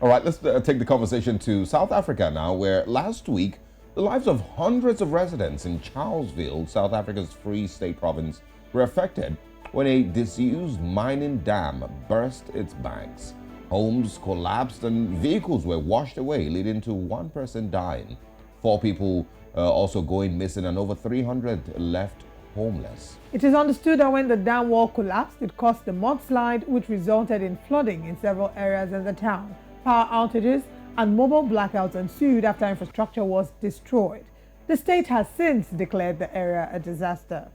All right, let's take the conversation to South Africa now, where last week the lives of hundreds of residents in Charlesville, South Africa's Free State province, were affected when a disused mining dam burst its banks. Homes collapsed and vehicles were washed away, leading to one person dying, four people also going missing, and over 300 left homeless. It is understood that when the dam wall collapsed, it caused a mudslide which resulted in flooding in several areas in the town. Power outages and mobile blackouts ensued after infrastructure was destroyed. The state has since declared the area a disaster.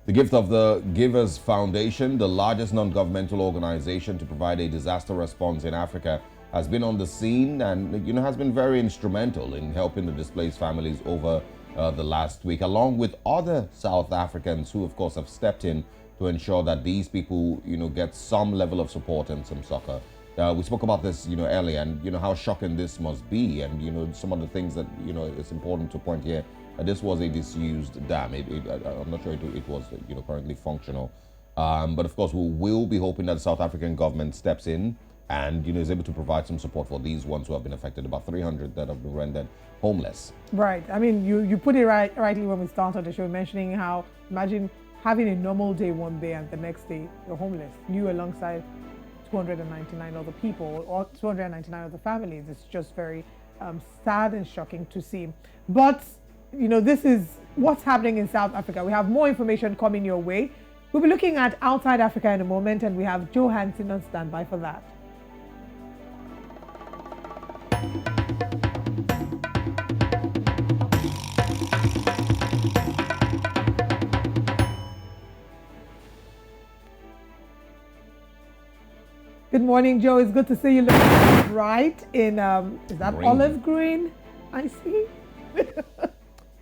The gift of the Givers Foundation, the largest non-governmental organization to provide a disaster response in Africa, has been on the scene and has been very instrumental in helping the displaced families over the last week, along with other South Africans who, of course, have stepped in to ensure that these people, get some level of support and some succor. We spoke about this, earlier, and how shocking this must be, and some of the things that it's important to point here. This was a disused dam. I'm not sure it was currently functional, but of course we will be hoping that the South African government steps in and is able to provide some support for these ones who have been affected. About 300 that have been rendered homeless. Right. I mean, you put it rightly when we started the show, mentioning how imagine having a normal day one day and the next day you're homeless. You alongside 299 other people or 299 other families. It's just very sad and shocking to see. But, this is what's happening in South Africa. We have more information coming your way. We'll be looking at outside Africa in a moment, and we have Joe Hansen on standby for that. Good morning, Joe. It's good to see you looking bright in, is that green. Olive green? I see.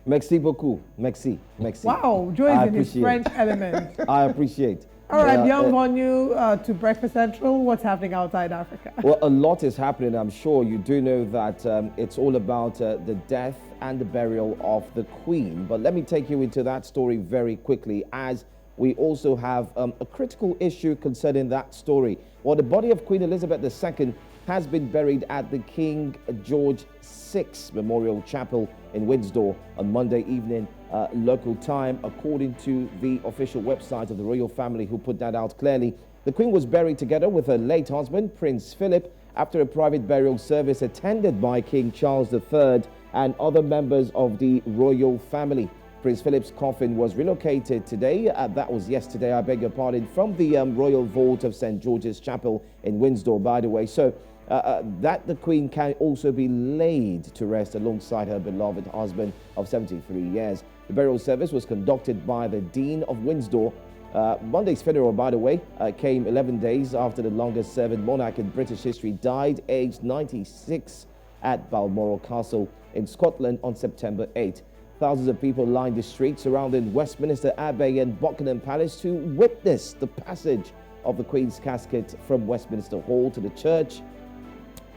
Merci beaucoup. Merci. Wow, Joe is in his French element. I appreciate. All right, bienvenue to Breakfast Central. What's happening outside Africa? Well, a lot is happening. I'm sure you do know that it's all about the death and the burial of the Queen. But let me take you into that story very quickly, as we also have a critical issue concerning that story. Well, the body of Queen Elizabeth II has been buried at the King George VI Memorial Chapel in Windsor on Monday evening, local time, according to the official website of the royal family, who put that out clearly. The Queen was buried together with her late husband, Prince Philip, after a private burial service attended by King Charles III and other members of the royal family. Prince Philip's coffin was relocated today, that was yesterday, I beg your pardon, from the Royal Vault of St. George's Chapel in Windsor, by the way. So that the Queen can also be laid to rest alongside her beloved husband of 73 years. The burial service was conducted by the Dean of Windsor. Monday's funeral, by the way, came 11 days after the longest-serving monarch in British history died, aged 96, at Balmoral Castle in Scotland on September 8. Thousands of people lined the streets surrounding Westminster Abbey and Buckingham Palace to witness the passage of the Queen's casket from Westminster Hall to the church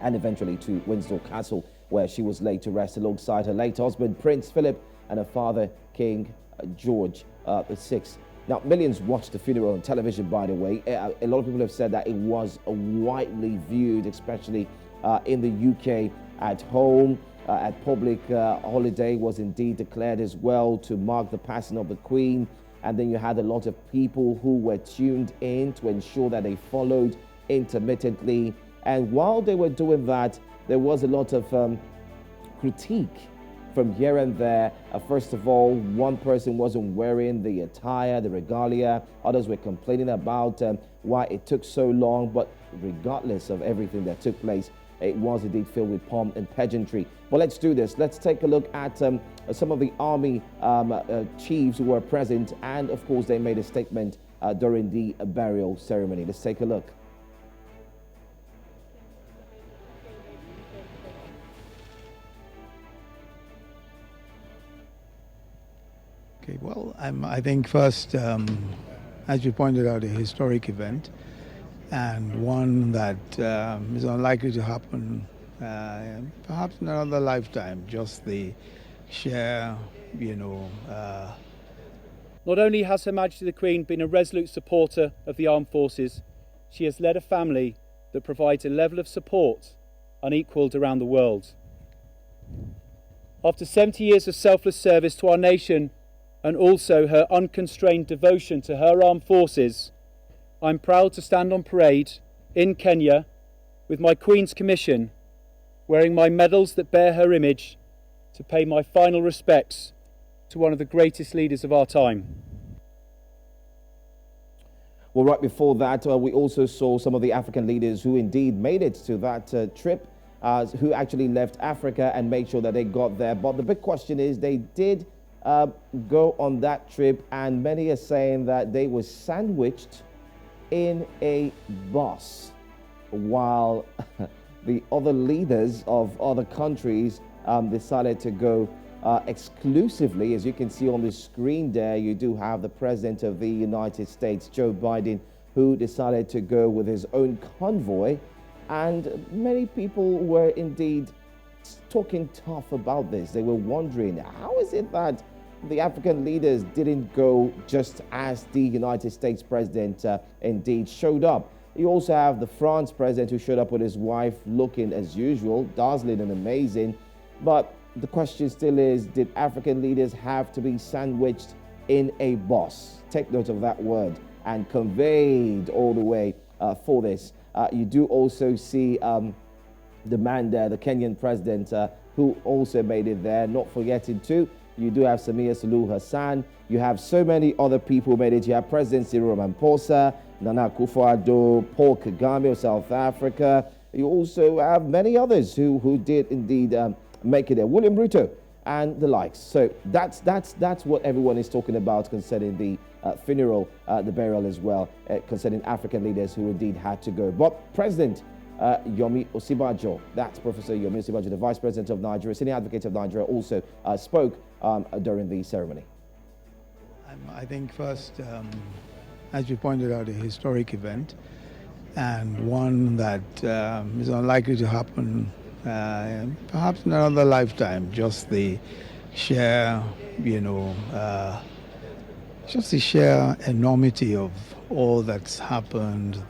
and eventually to Windsor Castle, where she was laid to rest alongside her late husband, Prince Philip, and her father, King George VI. Now, millions watched the funeral on television, by the way. A lot of people have said that it was widely viewed, especially in the UK. At home, at public holiday was indeed declared as well to mark the passing of the Queen. And then you had a lot of people who were tuned in to ensure that they followed intermittently. And while they were doing that, there was a lot of critique from here and there. First of all, one person wasn't wearing the attire, the regalia. Others were complaining about why it took so long. But regardless of everything that took place, it was indeed filled with pomp and pageantry. Well, let's do this. Let's take a look at some of the army chiefs who were present. And of course, they made a statement during the burial ceremony. Let's take a look. Okay, well, I think first, as you pointed out, a historic event, and one that is unlikely to happen perhaps in another lifetime. Just the sheer, Not only has Her Majesty the Queen been a resolute supporter of the armed forces, she has led a family that provides a level of support unequalled around the world. After 70 years of selfless service to our nation and also her unconstrained devotion to her armed forces, I'm proud to stand on parade in Kenya with my Queen's Commission, wearing my medals that bear her image, to pay my final respects to one of the greatest leaders of our time. Well, right before that, we also saw some of the African leaders who indeed made it to that trip, who actually left Africa and made sure that they got there. But the big question is, they did go on that trip, and many are saying that they were sandwiched in a bus, while the other leaders of other countries decided to go exclusively. As you can see on the screen there, you do have the President of the United States, Joe Biden, who decided to go with his own convoy. And many people were indeed talking tough about this. They were wondering, how is it that the African leaders didn't go just as the United States president indeed showed up? You also have the France president who showed up with his wife, looking as usual, dazzling and amazing. But the question still is, did African leaders have to be sandwiched in a bus? Take note of that word, and conveyed all the way for this. You do also see the man there, the Kenyan president, who also made it there. Not forgetting too, you do have Samia Suluhu Hassan. You have so many other people who made it. You have President Cyril Ramaphosa, Nana Akufo-Addo, Paul Kagame of South Africa. You also have many others who did indeed make it there. William Ruto and the likes. So that's what everyone is talking about concerning the funeral, the burial as well, concerning African leaders who indeed had to go. But President Yomi Osibajo, that's Professor Yomi Osibajo, the Vice President of Nigeria, Senior Advocate of Nigeria, also spoke during the ceremony. I think first, as you pointed out, a historic event, and one that is unlikely to happen perhaps in another lifetime. Just the sheer, just the sheer enormity of all that's happened,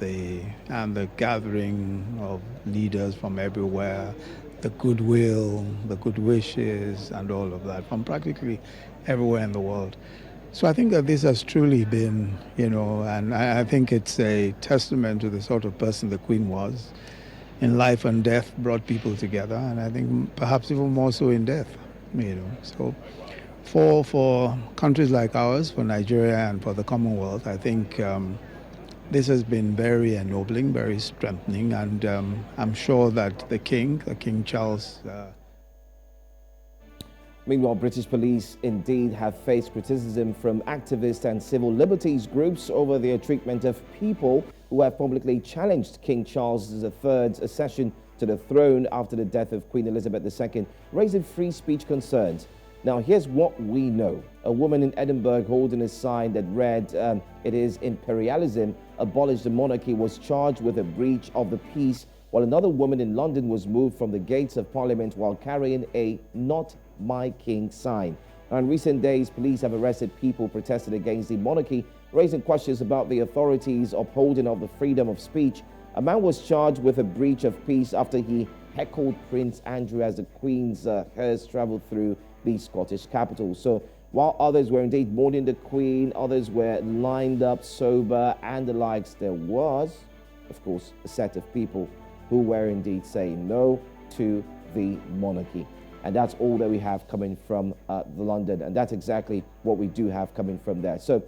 and the gathering of leaders from everywhere, the goodwill, the good wishes, and all of that from practically everywhere in the world. So I think that this has truly been, and I think it's a testament to the sort of person the Queen was. In life and death, brought people together, and I think perhaps even more so in death, So for countries like ours, for Nigeria and for the Commonwealth, I think this has been very ennobling, very strengthening, and I'm sure that the King Charles... Meanwhile, British police indeed have faced criticism from activists and civil liberties groups over their treatment of people who have publicly challenged King Charles III's accession to the throne after the death of Queen Elizabeth II, raising free speech concerns. Now, here's what we know. A woman in Edinburgh holding a sign that read, "It is imperialism, abolish the monarchy," was charged with a breach of the peace, while another woman in London was moved from the gates of Parliament while carrying a "Not My King" sign. Now, in recent days, police have arrested people protesting against the monarchy, raising questions about the authorities' upholding of the freedom of speech. A man was charged with a breach of peace after he heckled Prince Andrew as the Queen's hearse traveled through the Scottish capital. So while others were indeed mourning the Queen, others were lined up sober and the likes, there was, of course, a set of people who were indeed saying no to the monarchy. And that's all that we have coming from the London. And that's exactly what we do have coming from there. So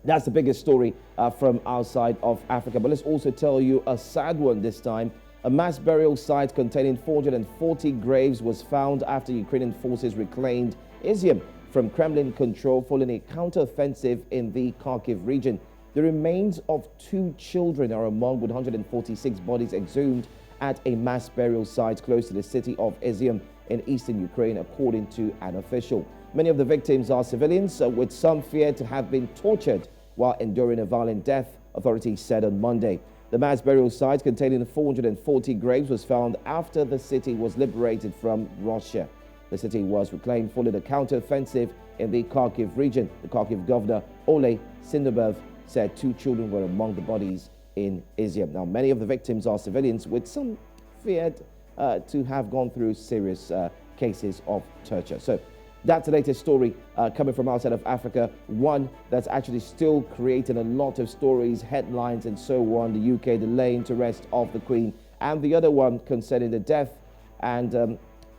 that's the biggest story from outside of Africa. But let's also tell you a sad one this time. A mass burial site containing 440 graves was found after Ukrainian forces reclaimed Izium from Kremlin control following a counter-offensive in the Kharkiv region. The remains of 2 children are among 146 bodies exhumed at a mass burial site close to the city of Izium in eastern Ukraine, according to an official. Many of the victims are civilians, with some feared to have been tortured while enduring a violent death, authorities said on Monday. The mass burial site containing 440 graves was found after the city was liberated from Russia. The city was reclaimed following a counter-offensive in the Kharkiv region. The Kharkiv governor, Ole Sindobev, said 2 children were among the bodies in Izium. Now, many of the victims are civilians, with some feared to have gone through serious cases of torture. So that's the latest story coming from outside of Africa, one that's actually still creating a lot of stories, headlines, and so on. The UK delaying to arrest of the Queen, and the other one concerning the death and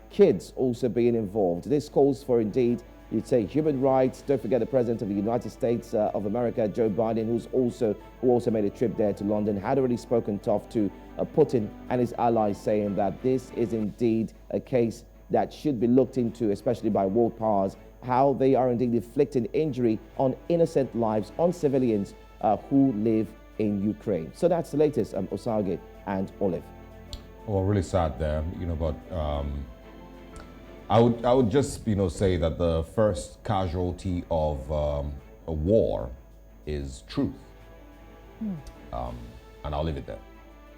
kids also being involved. This calls for, indeed, you'd say, human rights. Don't forget the President of the United States of America, Joe Biden, who also made a trip there to London, had already spoken tough to Putin and his allies, saying that this is indeed a case that should be looked into, especially by world powers, how they are indeed inflicting injury on innocent lives, on civilians who live in Ukraine. So that's the latest, Osage and Olive. Well, really sad there, but I would just, say that the first casualty of a war is truth. And I'll leave it there.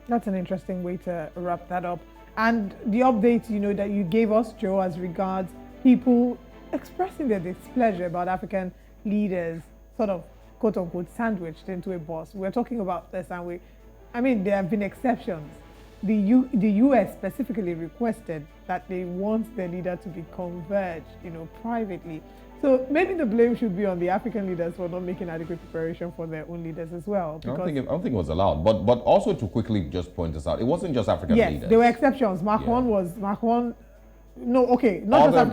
That's an interesting way to wrap that up. And the update, that you gave us, Joe, as regards people expressing their displeasure about African leaders sort of, quote unquote, sandwiched into a bus. We're talking about this, and there have been exceptions. The US specifically requested that they want their leader to be converged, privately. So maybe the blame should be on the African leaders for not making adequate preparation for their own leaders as well. I don't think it was allowed. But also to quickly just point this out, it wasn't just African leaders. Yes, there were exceptions. Not just African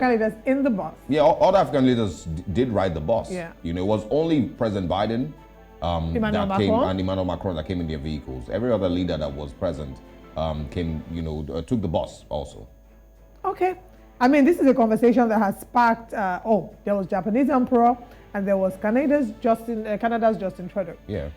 leaders in the bus. Yeah, all the African leaders did ride the bus. Yeah. It was only President Biden and Emmanuel Macron that came in their vehicles. Every other leader that was present took the bus also. Okay. This is a conversation that has sparked, there was Japanese Emperor and there was Canada's Justin Trudeau. Yeah.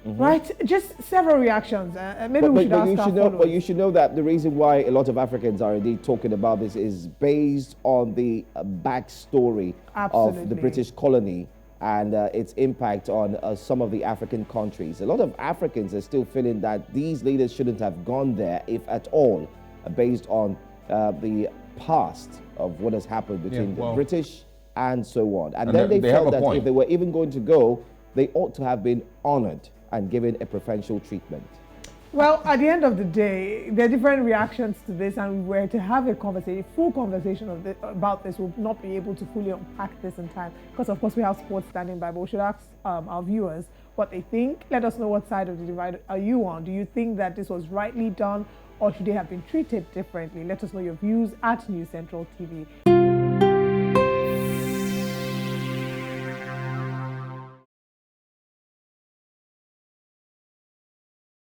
Right? Just several reactions. Maybe we should ask our followers. But you should know that the reason why a lot of Africans are indeed talking about this is based on the backstory of the British colony and its impact on some of the African countries. A lot of Africans are still feeling that these leaders shouldn't have gone there, if at all, based on the past of what has happened between the British and so on. And then they felt that if they were even going to go, they ought to have been honored and given a preferential treatment. Well, at the end of the day, there are different reactions to this, and we were to have a full conversation about this. We'll not be able to fully unpack this in time because, of course, we have sports standing by, but we should ask our viewers what they think. Let us know what side of the divide are you on. Do you think that this was rightly done, or should they have been treated differently? Let us know your views at News Central TV.